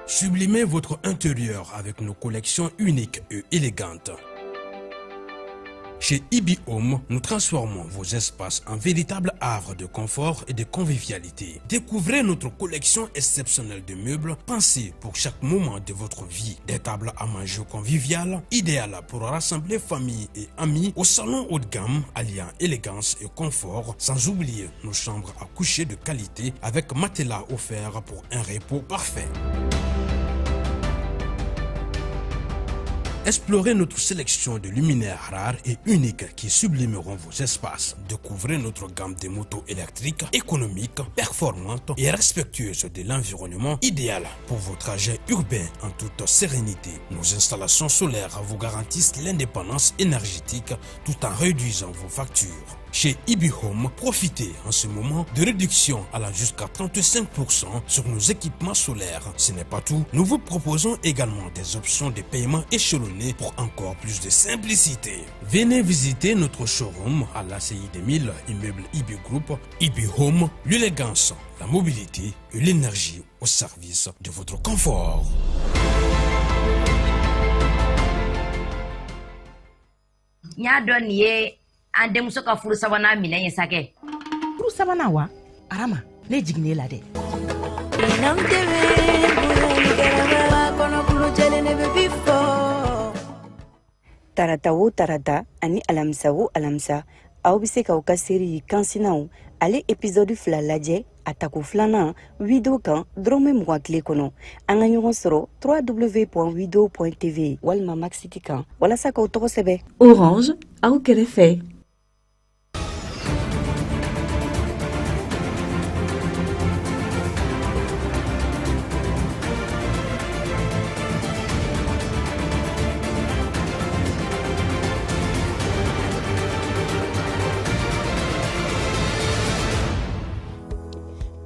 Sublimez votre intérieur avec nos collections uniques et élégantes. Chez Ibi Home, nous transformons vos espaces en véritable havre de confort et de convivialité. Découvrez notre collection exceptionnelle de meubles pensés pour chaque moment de votre vie. Des tables à manger conviviales, idéales pour rassembler famille et amis, au salon haut de gamme, alliant élégance et confort, sans oublier nos chambres à coucher de qualité avec matelas offerts pour un repos parfait. Explorez notre sélection de luminaires rares et uniques qui sublimeront vos espaces. Découvrez notre gamme de motos électriques, économiques, performantes et respectueuses de l'environnement, idéales pour vos trajets urbains en toute sérénité. Nos installations solaires vous garantissent l'indépendance énergétique tout en réduisant vos factures. Chez Ibi Home, profitez en ce moment de réductions allant jusqu'à 35% sur nos équipements solaires. Ce n'est pas tout, nous vous proposons également des options de paiement échelonnées pour encore plus de simplicité. Venez visiter notre showroom à l'ACI 2000, immeuble Ibi Group. Ibi Home, l'élégance, la mobilité et l'énergie au service de votre confort. Ande muso ka furu sabana minɛ ye sakɛ. Furu sabana wa? Arama, ne jiginne la dɛ. Tarata o tarata ani alamisa o alamisa aw bɛ se k'aw ka série kansinaw ale épisode 2 lajɛ a tako filanan Wido kan dɔrɔmɛ 20 tile kɔnɔ. An ka ɲɔgɔn sɔrɔ www.wido.tv walima Maxiti kan walasa k'aw tɔgɔ sɛbɛ. Orange aw kɛrɛfɛ.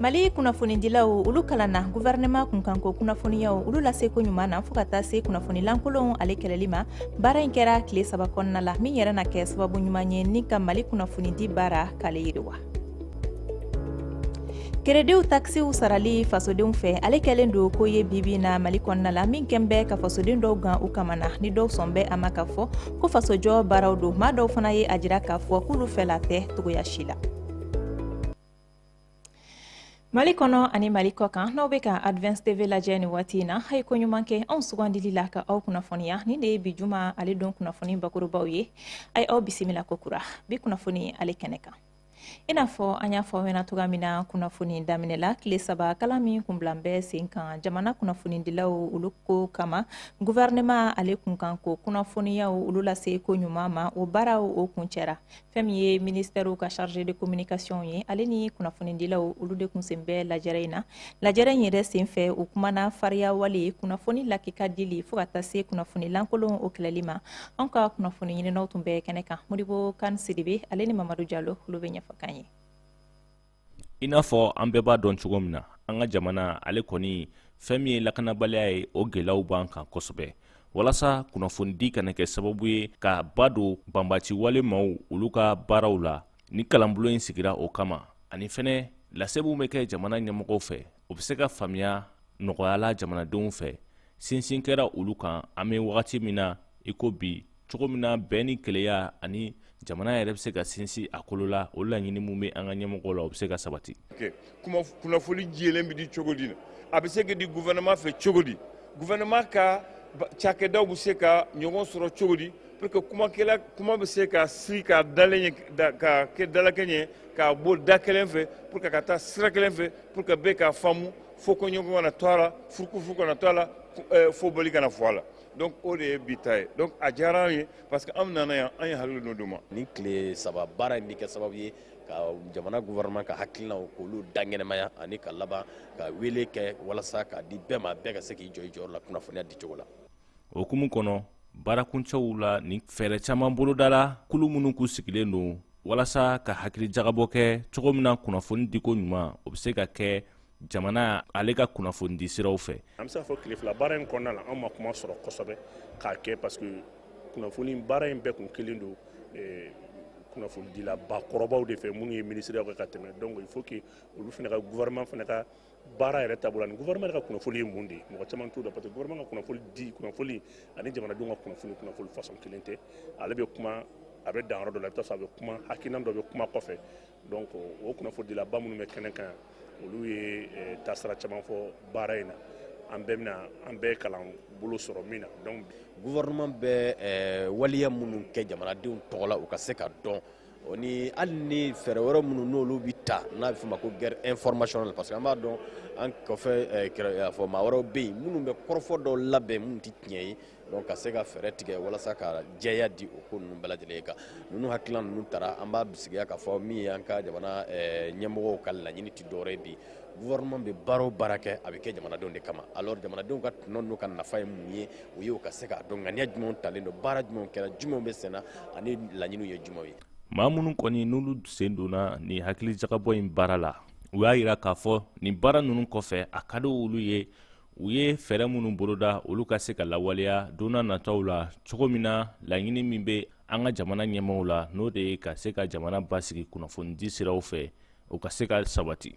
Mali kunnafonidilaw olu kalanna gouvernement kunkanko kunnafoniyaw olu lase ko ɲuman na fo ka taa se kunnafoni lankolon ale kɛlɛli ma baara in kɛra tile 3 kɔnɔna la min yɛrɛ na kɛ sababu ɲuman ye ni ka Mali kunnafonidi baara k'ale yiriwa. Keredew taxiw sarali fasodenw fɛ ale kɛlen do ko ye bibi na Mali kɔnɔna la min kɛn bɛ ka fasoden dɔw gan u kamana ni dɔw sɔn bɛ a ma ka fɔ ko fasojɔ baaraw do maa dɔw fana ye a jira k'a fɔ k'olu fɛla tɛ togoya si la. Mali kɔnɔ ani Mali kɔ kan n'aw bɛ ka Advance TV lajɛ ni waati in na a ye ko ɲuman kɛ anw sugandili la ka aw kunnafoniya ni de ye bi juma ale don kunnafoni bakurubaw ye a ye aw bisimila kokura bi kunnafoni ale kɛnɛ kan. I n'a fɔ an y'a fɔ aw ɲɛna cogoya min na kunnafoni daminɛ la tile 3 kalan min kunbilan bɛ sen kan jamana kunnafonidilaw olu ko kama gouvernement ale kunkan ko kunnafoniyaw olu lase ko ɲuman ma o baaraw o kuncɛra fɛn min ye ministère ka chargé de communication ye ale ni kunnafonidilaw olu de kun sen bɛ lajɛrɛ in na lajɛrɛ in yɛrɛ sen fɛ o kumana fariya wale kunnafoni lakika dili fo ka taa se kunnafoni lankolon o kɛlɛli ma an ka kunnafoni ɲininaw tun bɛ kɛnɛ kan Modibo Kan Sidibe ale ni Mamadu Diallo olu bɛ ɲɛfɔ kan ye. I n'a fɔ an bɛɛ b'a dɔn cogo min na an ka jamana ale kɔni fɛn min ye lakanabaliya ye o gɛlɛyaw b'an kan kosɛbɛ walasa kunnafonidi kana kɛ sababu ye ka ba don banbaci wale maaw olu ka baaraw la ni kalanbolo in sigira o kama ani fɛnɛ lasebuw bɛ kɛ jamana ɲɛmɔgɔw fɛ o bɛ se ka faamuya nɔgɔyala jamanadenw fɛ sinsin kɛra olu kan an bɛ wagati min na i ko bi cogo min na bɛn ni kɛlɛya ani jamana yɛrɛ bɛ se ka sinsin a kolo la o laɲini mun bɛ an ka ɲɛmɔgɔw la o bɛ se ka sabati. Kunnafoni jɛlen bɛ di cogo di a bɛ se ka di gouvernement fɛ cogo di gouvernement ka cakɛdaw bɛ se ka ɲɔgɔn sɔrɔ cogo di pour que kuma bɛ se ka siri ka dalen ka kɛ dalakɛɲɛ ye ka bɔ da kelen fɛ pour que ka taa sira kelen fɛ pour que bɛɛ ka faamu fo ko ɲɔgɔn kana to a la furukufuruku kana to a la fo boli kana fɔ a la. Donc o de ye bi ta ye donc a diyara an ye parce que an nana yan an ye hakili n'o d'u ma. Ni tile 3 baara in bɛ kɛ sababu ye ka jamana gouvernement ka hakilinaw k'olu daŋɛnɛmaya ani ka laban ka wele kɛ walasa k'a di bɛɛ ma bɛɛ ka se k'i jɔ i jɔyɔrɔ la kunnafoniya di cogo la. O hukumu kɔnɔ baarakuncɛw la ni fɛɛrɛ caman bolodala kulu minnu k'u sigilen don walasa ka hakili jagabɔ kɛ cogo min na kunnafoni diko ɲuman o bɛ se ka kɛ jamana ale ka kunnafoni di siraw fɛ. An bɛ se k'a fɔ tile 2 baara in kɔnɔna la an ma kuma sɔrɔ kosɛbɛ k'a kɛ parce que kunnafoni baara in bɛɛ kun kelen don kunnafoni dila bakɔrɔbaw de fɛ minnu ye ministère ka tɛmɛ donc il faut que olu fana ka gouvernement fana ka baara yɛrɛ taabolo ani gouvernement ka kunnafoni ye mun de ye mɔgɔ caman t'o dɔn parce que gouvernement ka kunnafoni ani jamanadenw ka kunnafoni façon kelen tɛ ale bɛ kuma a bɛ dan yɔrɔ dɔ la i bɛ taa sɔrɔ a bɛ kuma hakilina dɔ bɛ kuma kɔfɛ donc o kunnafoni dilaba minnu bɛ kɛnɛ kan olu ye taasira caman fɔ baara in na an bɛɛ kalan bolo sɔrɔ min na donc gouvernement bɛ waliya minnu kɛ jamanadenw tɔgɔ la u ka se ka dɔn ni hali ni fɛɛrɛ wɛrɛ minnu n'olu bɛ ta n'a bɛ fɔ ma ko guerre informationnelle parce que an b'a dɔn an kɔfɛ fɔ maa wɛrɛw bɛ yen minnu bɛ kɔrɔfɔ dɔw labɛn minnu tɛ tiɲɛ ye donc ka se ka fɛɛrɛ tigɛ walasa ka jɛya di o ko ninnu bɛɛ lajɛlen kan ninnu hakilina ninnu taara an b'a bisigiya k'a fɔ min ye an ka jamana ɲɛmɔgɔw ka laɲini tɛ dɔwɛrɛ ye bi gouvernement bɛ baara o baara kɛ a bɛ kɛ jamanadenw de kama alors jamanadenw ka tɔnɔ n'u ka nafa ye mun ye o ye o ka se k'a dɔn ŋaniya jumɛnw talen don baara jumɛnw kɛra jumɛnw bɛ senna ani laɲiniw ye jumɛnw ye maa minnu kɔni n'olu sen donna nin hakilijagabɔ in baara la u y'a yira k'a fɔ nin baara ninnu kɔfɛ a ka di olu ye u ye fɛɛrɛ minnu boloda olu ka se ka lawaleya don n'a nataw la cogo min na laɲini min bɛ an ka jamana ɲɛmaaw la n'o de ye ka se ka jamana basigi kunnafonidi siraw fɛ o ka se ka sabati.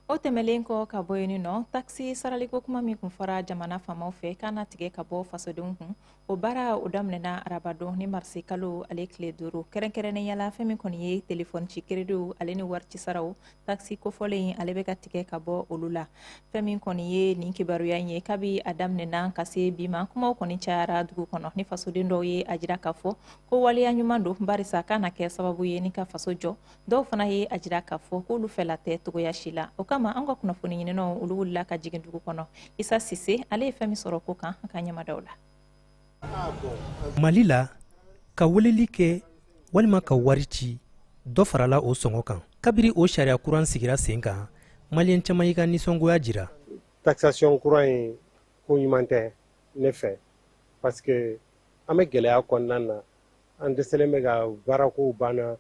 O tɛmɛlen kɔ ka bɔ yen nɔ taxi saraliko kuma min kun fɔra jamana faamaw fɛ k'a na tigɛ ka bɔ fasodenw kun o baara o daminɛna arabadon ni marisi kalo ale tile 5 kɛrɛnkɛrɛnnenya fɛn min kɔni ye telefɔni ci keredew ale ni warici saraw taxi kofɔlen ale bɛ ka tigɛ ka bɔ olu la fɛn min kɔni ye nin kibaruya ye kabi a daminɛna ka se bi ma kumaw kɔni cayara dugu kɔnɔ ni fasoden dɔw ye a jira k'a fɔ ko waleya ɲuman don barisa k'a na kɛ sababu ye ni ka faso jɔ dɔw fana ye a jira k'a fɔ k'olu fɛla tɛ togoya si la o kama an ka kunnafoni ɲininaw olu wulila ka jigin dugu kɔnɔ Isa Sise ale ye fɛn min sɔrɔ ko kan a ka ɲɛmadaw la Mali la ka weleli kɛ walima ka wari ci dɔ farala o sɔngɔ kan kabiri o sariya kuran sigira sen kan maliyɛn caman y'i ka nisɔngoya jira taxation kuran ye ko ɲuman tɛ ne fɛ parce que an bɛ gɛlɛya kɔnɔna na an dɛsɛlen bɛ ka baarakow banna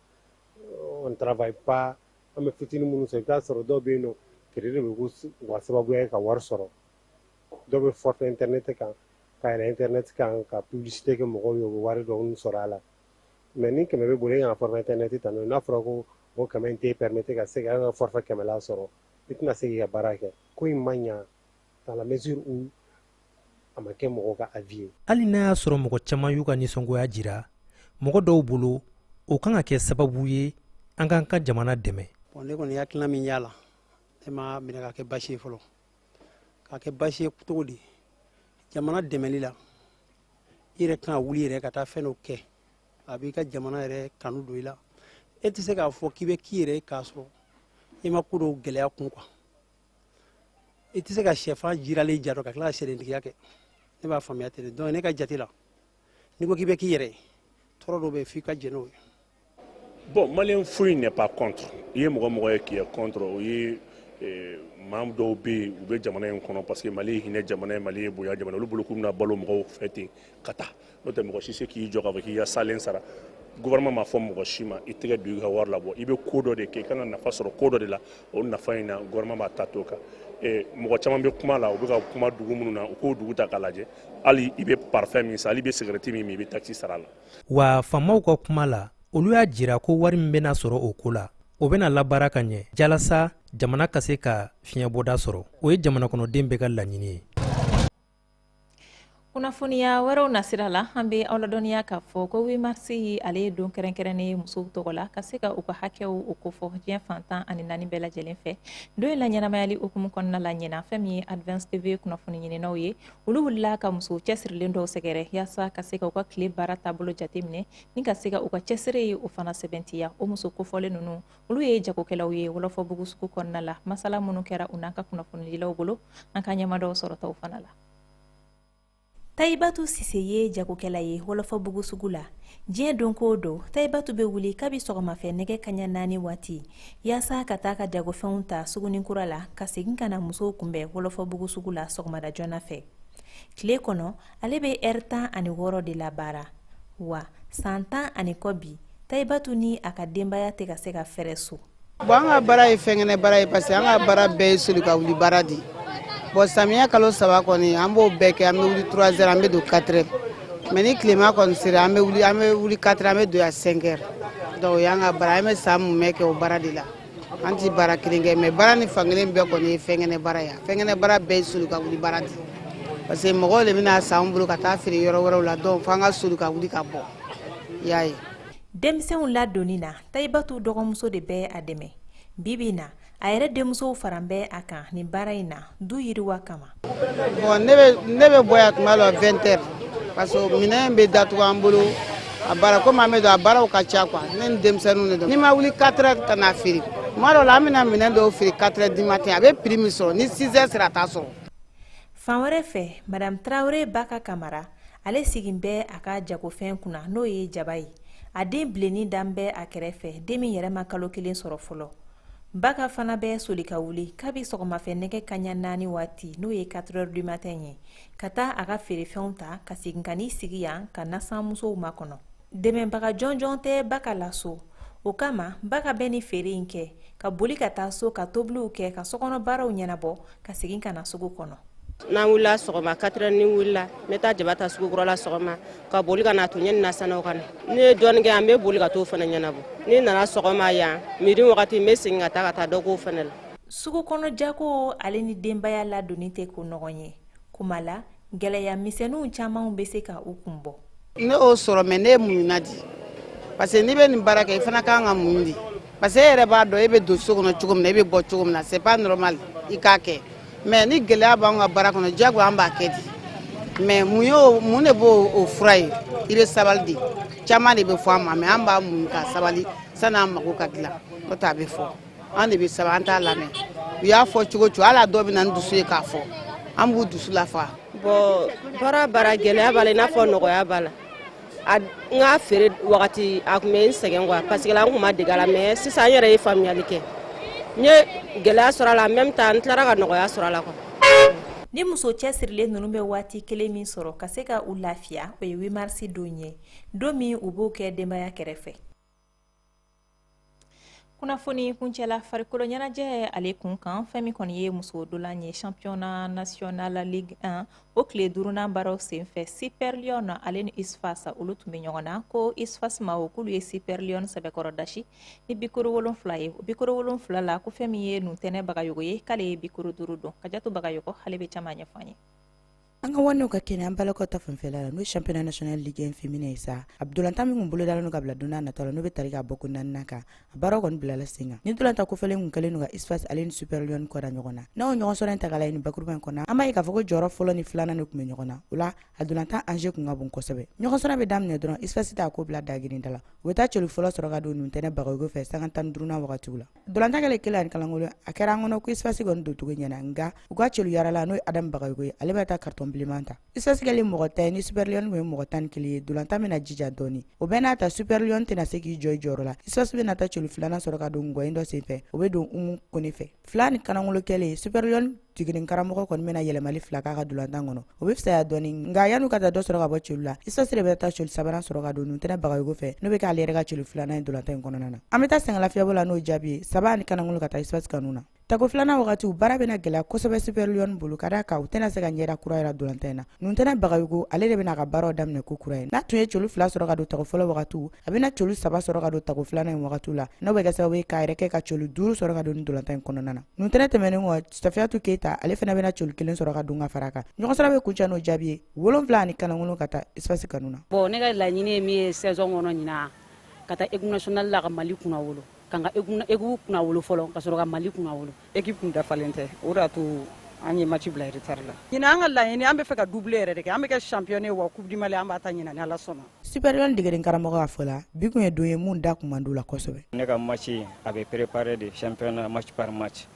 on travaille pas an bɛ fitinin minnu sɔrɔ i bɛ taa sɔrɔ dɔw bɛ yen nɔ crédit bɛ k'u ka sababuya ye ka wari sɔrɔ dɔw bɛ forfait internet kan ka yɛlɛ internet kan ka publicité kɛ mɔgɔw ye u bɛ wari dɔɔni sɔrɔ a la mais ni kɛmɛ bɛ bolo e ka forfait internet ta n'a fɔra ko o kɛmɛ in tɛ permettre ka se ka forfait kɛmɛ la sɔrɔ i tɛna se k'i ka baara kɛ ko in man ɲa dans la mesure où a ma kɛ mɔgɔw ka avis ye hali n'a y'a sɔrɔ mɔgɔ caman y'u ka nisɔngoya jira mɔgɔ dɔw bolo o kan ka kɛ sababu ye an k'an ka jamana dɛmɛ ne kɔni hakilina min y'a la ne ma minɛ ka kɛ basi ye fɔlɔ ka kɛ basi ye cogo di jamana dɛmɛli la i yɛrɛ kan ka wuli yɛrɛ ka taa fɛn dɔ kɛ a b'i ka jamana yɛrɛ kanu don i la e tɛ se k'a fɔ k'i bɛ k'i yɛrɛ k'a sɔrɔ i ma ko dɔw gɛlɛya kun quoi i tɛ se ka sɛfan jiralen ja dɔ ka tila ka sɛdentigiya kɛ ne b'a faamuya ten donc ne ka jate la n'i ko k'i bɛ k'i yɛrɛ tɔɔrɔ dɔw bɛ f'i ka jɛn n'o ye. Bon, Malien Fouille n'est pas contre. Il y a des qui est contre. Il y a des gens qui sont contre parce que Mali est Jamana, Mali est Boya, Jamana. Le beaucoup na balo moko fêté kata. Notre moko c'est qui joue avec il y a Salen Sara. Gouvernement ma forme moko shima. Il te du gawar labo. Il be kodo de ke kana na fasoro kodo de la. On na fa ina gouvernement ma tatoka. Et moko chama be kuma la. Obe ka kuma dugu munu na. Ko dugu ta kalaje. Ali ibe parfait mi sa. Ali be sécurité mi ibe taxi sara la. Wa famaw ko kuma la. Olu y'a jira ko wari min bɛna sɔrɔ o ko la o bɛna labaara ka ɲɛ jalasa jamana ka se ka fiɲɛbɔda sɔrɔ o ye jamana kɔnɔden bɛɛ ka laɲini ye. Kunnafoniya wɛrɛw nasira la an bɛ aw ladɔnniya k'a fɔ ko 8 marisi ale ye don kɛrɛnkɛrɛnnen musow tɔgɔ la ka se ka u ka hakɛw o kofɔ diɲɛ fantan ani 4 bɛɛ lajɛlen fɛ don in la ɲɛnamayali hukumu kɔnɔna la ɲina fɛn min ye Advance TV kunnafoni ɲininaw ye olu wulila ka musow cɛsirilen dɔw sɛgɛrɛ yaasa ka se ka u ka tile baara taabolo jateminɛ ni ka se ka u ka cɛsiri ye o fana sɛbɛntiya o muso kofɔlen ninnu olu ye jagokɛlaw ye Wɔlɔfɔbugu sugu kɔnɔna la masala minnu kɛra u n'an ka kunnafonidilaw bolo an ka ɲɛmadaw sɔrɔtaw fana la. Taibatu Sise ye jagokɛla ye Wɔlɔfɔbugu sugu la. Diɲɛ don ko don Taibatu bɛ wuli kabi sɔgɔmafɛ nɛgɛ kaɲɛ 4 waati yaasa ka taa ka jagofɛnw ta Sugunikura la ka segin ka na musow kunbɛn Wɔlɔfɔbugu sugu la sɔgɔmada joona fɛ. Tile kɔnɔ ale bɛ heure 16 de la baara wa san 10 ani kɔ bi Taibatu ni a ka denbaya tɛ ka se ka fɛrɛ so. Bon an ka baara ye fɛngɛnɛ baara ye parce que an ka baara bɛɛ ye soli ka wuli baara di. Bon samiya kalo 3 kɔni an b'o bɛɛ kɛ an bɛ wuli 3 heures an bɛ don 4 heures mais ni tilema kɔni sera an bɛ wuli 4 an bɛ don ya 5 heures donc y'an ka bara an bɛ san mun mɛ kɛ o bara de la an ti bara kelen kɛ mais bara ni fankelen bɛɛ kɔni ye fɛnkɛnɛ bara ya fɛnkɛnɛ bara bɛɛ ye soli ka wuli bara di parce que mɔgɔw de bɛna san bolo ka taa feere yɔrɔ wɛrɛw la donc f'an ka soli ka wuli ka bɔ i y'a ye. Denmisɛnw ladonni na Tayibatu dɔgɔmuso de bɛ a dɛmɛ bibi na a yɛrɛ denmusow faran bɛ a kan nin baara in na du yiriwa kama. Bon ne bɛ bɔ yan tuma dɔ 20 heures parce que minɛn bɛ datugu an bolo a baara komi an bɛ don a baaraw ka ca quoi ne ni denmisɛnninw de don ni ma wuli 4 heures ka na feere tuma dɔw la an bɛna minɛn dɔw feere 4 heures du matin a bɛ prix min sɔrɔ ni 6 heures sera a t'a sɔrɔ. Fan wɛrɛ fɛ Madame Traoré Baka Kamara ale sigin bɛ a ka jagofɛn kunna n'o ye jaba ye a den bilenni dan bɛ a kɛrɛfɛ den min yɛrɛ ma kalo 1 sɔrɔ fɔlɔ. Baka fana bɛ soli ka wuli kabi sɔgɔmafɛ nɛgɛ kaɲa 4 waati n'o ye 4 heures du matin ye ka taa a ka feerefɛnw ta ka segin ka n'i sigi yan ka nasan musow makɔnɔ. Dɛmɛbaga jɔnjɔn tɛ Baka la so o kama Baka bɛ ni feere in kɛ ka boli ka taa so ka tobiliw kɛ ka sokɔnɔ baaraw ɲɛnabɔ ka segin ka na sugu kɔnɔ. N'an wulila sɔgɔma 4 heures ni wulila n bɛ taa jaba ta sugukɔrɔ la sɔgɔma ka boli ka na to ɲɛni na sanaw ka na ne ye dɔɔnin kɛ an bɛ boli ka t'o fana ɲɛnabɔ ni nana sɔgɔma yan midi wagati n bɛ segin ka taa dɔ k'o fana la. Sugu kɔnɔ jako ale ni denbaya ladonni tɛ ko ɲɔgɔn ye kuma la gɛlɛya misɛnninw camanw bɛ se ka u kun bɔ. Ne y'o sɔrɔ mais ne ye muɲuna di parce que n'i bɛ nin baara kɛ i fana kan ka muɲu di parce que e yɛrɛ b'a dɔn e bɛ don so kɔnɔ cogo min na e bɛ bɔ cogo min na c'est pas normal i k'a kɛ. Mais ni gɛlɛya b'an ka baara kɔnɔ jago an b'a kɛ di mais mun de b'o fura ye i bɛ sabali di caman de bɛ fɔ an ma mais an b'a muɲu ka sabali sanni an mago ka dilan n'o tɛ a bɛ fɔ an de bɛ sabali an t'a lamɛn u y'a fɔ cogo cogo hali a dɔw bɛ na ni dusu ye k'a fɔ an b'u dusu lafa. Bon baara gɛlɛya b'a la i n'a fɔ nɔgɔya b'a la n ka feere wagati a tun bɛ n sɛgɛn quoi parce que la n tun ma dege a la mais sisan n yɛrɛ ye faamuyali kɛ. N ye gɛlɛya sɔrɔ a la en même temps n tilara ka nɔgɔya sɔrɔ a la quoi. Ni muso cɛsirilen ninnu bɛ waati kelen min sɔrɔ ka se ka u lafiya o ye 8 mars don ye don min u b'o kɛ denbaya kɛrɛfɛ. Kunnafoni kuncɛla farikolo ɲɛnajɛ ale kun kan fɛn min kɔni ye muso dolan ye championnat national ligue 1 o tile 5nan baaraw senfɛ Super Lion ale ni ISFAS olu tun bɛ ɲɔgɔn na ko ISFAS ma o k'olu ye Super Lion sɛbɛkɔrɔ dasi ni bikoro 7 ye o bikoro 7 la ko fɛn min ye Nuntɛnɛ Bagayogo ye k'ale ye bikoro 5 don Kajatu Bagayogo ale bɛ caman ɲɛfɔ an ye. An ka wani ka kɛnɛ an balakaw ta fanfɛla la n'o championnat national ligue 1 féminin ye sa Abdulanta min kun bolo dalen no ka bila donna nataw la n'o bɛ tari ka bɔ ko naaninan kan a baaraw kɔni bilala sen kan ni dolanta kofɛlen kun kɛlen no ka ISFAS ale ni Super Lion kɔda ɲɔgɔn na n'aw ɲɔgɔn sɔrɔ in ta ka lajɛ ni bakuruba in kɔnɔ an b'a ye k'a fɔ ko jɔyɔrɔ fɔlɔ ni filanan de kun bɛ ɲɔgɔn na o la a dolanta enjeu kun ka bon kosɛbɛ ɲɔgɔn sɔrɔ bɛ daminɛ dɔrɔn ISFAS t'a ko bila dagirinda la u bɛ taa cɛlu fɔlɔ sɔrɔ ka don Nuntɛnɛ Bagayogo fɛ sanga 15nan wagatiw la dolanta kɛlen kelen ani kalangolo a kɛra an kɔnɔ ko ISFAS kɔni don cogo ɲɛna nka u ka cɛlu yara la n'o ye Adam Bagayogo ye ale bɛ taa carton bilenman ta Sigeli mɔgɔ ta ni Super Lion kun ye mɔgɔ 11 ye dolanta bɛna jija dɔɔni o bɛ n'a ta Super Lion tɛna se k'i jɔ i jɔyɔrɔ la ISFAS bɛna ta cɛlu filanan sɔrɔ ka don ngɔyin dɔ senfɛ o bɛ don Umu Kone fɛ fila ni kanangolo kɛlen Super Lion jigirin karamɔgɔ kɔni bɛna yɛlɛmali fila k'a ka dolantan kɔnɔ o bɛ fisaya dɔɔni nka yan'u ka taa dɔ sɔrɔ ka bɔ cɛlu la ISFAS de bɛ taa cɛlu sabanan sɔrɔ ka don Nuntɛnɛ Bagayogo fɛ n'o bɛ k'ale yɛrɛ ka cɛlu filanan ye dolanta in kɔnɔna na an bɛ taa sɛngɛlafiyɛbɔ la n'o jaabi ye saba ni kanangolo ka taa ISFAS kanu na tako filanan wagatiw baara bɛna gɛlɛya kosɛbɛ Super Lion bolo ka d'a kan u tɛna se ka ɲɛda kura yɛrɛ dolanta in na Nuntɛnɛ Bagayogo ale de bɛna ka baaraw daminɛ ko kura ye n'a tun ye cɛlu fila sɔrɔ ka don tako fɔlɔ wagatiw a bɛna cɛlu saba sɔrɔ ka don tako filanan in wagatiw la n'o bɛ kɛ sababu ye k'a yɛrɛ kɛ ka cɛlu 5 sɔrɔ ka don ni dolanta in kɔnɔna na Nuntɛnɛ tɛmɛnen kɔ Safiyatu Keita ale fana bɛna cɛlu 1 sɔrɔ ka don ka fara kan ɲɔgɔn sɔrɔ bɛ kuncɛ n'o jaabi ye 7 ani kanangolo ka taa ISFAS kanu na bon ne ka laɲini ye min ye saison kɔnɔ ɲina ka taa équipe nationale la ka Mali kunna wolo kan ka équipe kunna wolo fɔlɔ ka sɔrɔ ka Mali kunna wolo équipe kun dafalen tɛ o de y'a to an ye match bila retard la ɲina an ka laɲini an bɛ fɛ ka doubler yɛrɛ de kɛ an bɛ kɛ champion ye wa coupe du Mali an b'a ta ɲina ni Ala sɔnna Super Lion degeren karamɔgɔ ka fɔ la bi kun ye don ye mun da kun man d'u la kosɛbɛ ne ka match a bɛ préparer de championnat match par match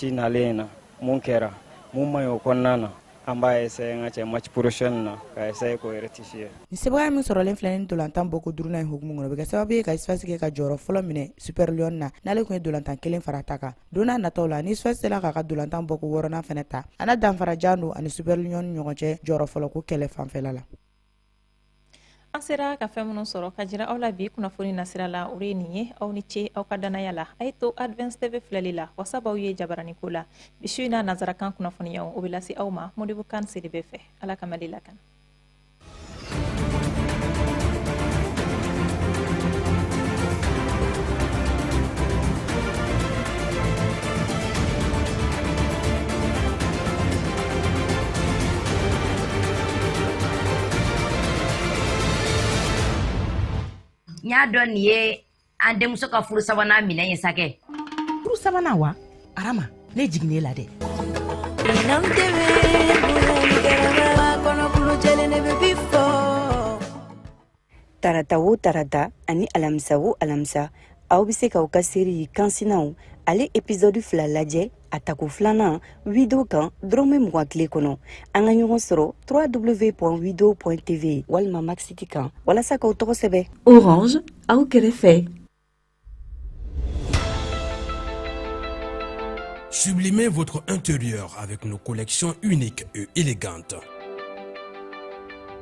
nalen na mun kɛra mun man y'o kɔnɔna na an b'a essayer n ka cɛ match prochaine na ka essayer k'o rectifier ni sebaaya min sɔrɔlen filɛ ni dolantan bɔ ko 5nan in hukumu kɔnɔ o bɛ kɛ sababu ye ka ISFAS kɛ ka jɔyɔrɔ fɔlɔ minɛ Super Lion na n'ale kun ye dolantan 1 fara ta kan don n'a nataw la ni ISFAS sera k'a ka dolantan bɔ ko 6nan fɛnɛ ta a na danfara jan don ani Super Lion ni ɲɔgɔn cɛ jɔyɔrɔ fɔlɔ ko kɛlɛ fanfɛla la an sera ka fɛn minnu sɔrɔ ka jira aw la bi kunnafoni nasira la o ye nin ye aw ni ce aw ka danaya la a ye to Advance TV filɛli la wasa b'aw ye jabarani ko la bi su in na nazarakan kunnafoniyaw o bɛ lase aw ma Modibo Kan Sidibe fɛ Ala ka Mali lakana y'a dɔn nin ye an denmuso ka furu sabanan minɛ ye sakɛ. Furu sabanan wa? Arama, ne jiginne la dɛ. Tarata o tarata ani alamisa o alamisa aw bɛ se k'aw ka série kansinaw ale épisode 2 lajɛ a tako filanan Wido kan dɔrɔmɛ 20 tile kɔnɔ. An ka ɲɔgɔn sɔrɔ www.wido.tv walima Maxiti kan walasa k'aw tɔgɔ sɛbɛ. Orange aw kɛrɛfɛ. Sublimez votre intérieur avec nos collections uniques et élégantes.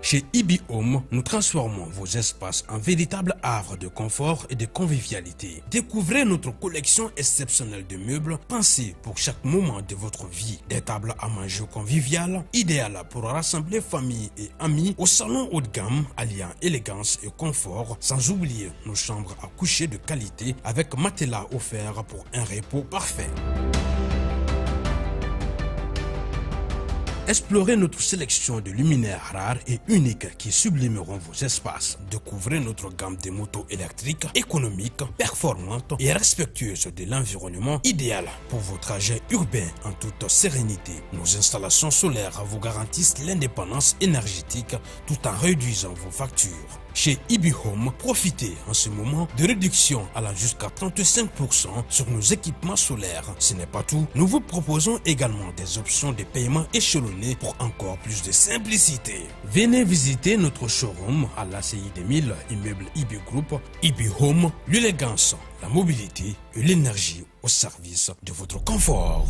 Chez Ibi Home, nous transformons vos espaces en véritable havre de confort et de convivialité. Découvrez notre collection exceptionnelle de meubles pensés pour chaque moment de votre vie. Des tables à manger conviviales, idéales pour rassembler famille et amis au salon haut de gamme, alliant élégance et confort, sans oublier nos chambres à coucher de qualité avec matelas offerts pour un repos parfait. Explorez notre sélection de luminaires rares et uniques qui sublimeront vos espaces. Découvrez notre gamme de motos électriques, économiques, performantes et respectueuses de l'environnement, idéales pour vos trajets urbains en toute sérénité. Nos installations solaires vous garantissent l'indépendance énergétique tout en réduisant vos factures. Chez Ibi Home, profitez en ce moment de réductions allant jusqu'à 35% sur nos équipements solaires. Ce n'est pas tout, nous vous proposons également des options de paiement échelonnées pour encore plus de simplicité. Venez visiter notre showroom à l'ACI 2000, immeuble Ibi Group. Ibi Home, l'élégance, la mobilité et l'énergie au service de votre confort.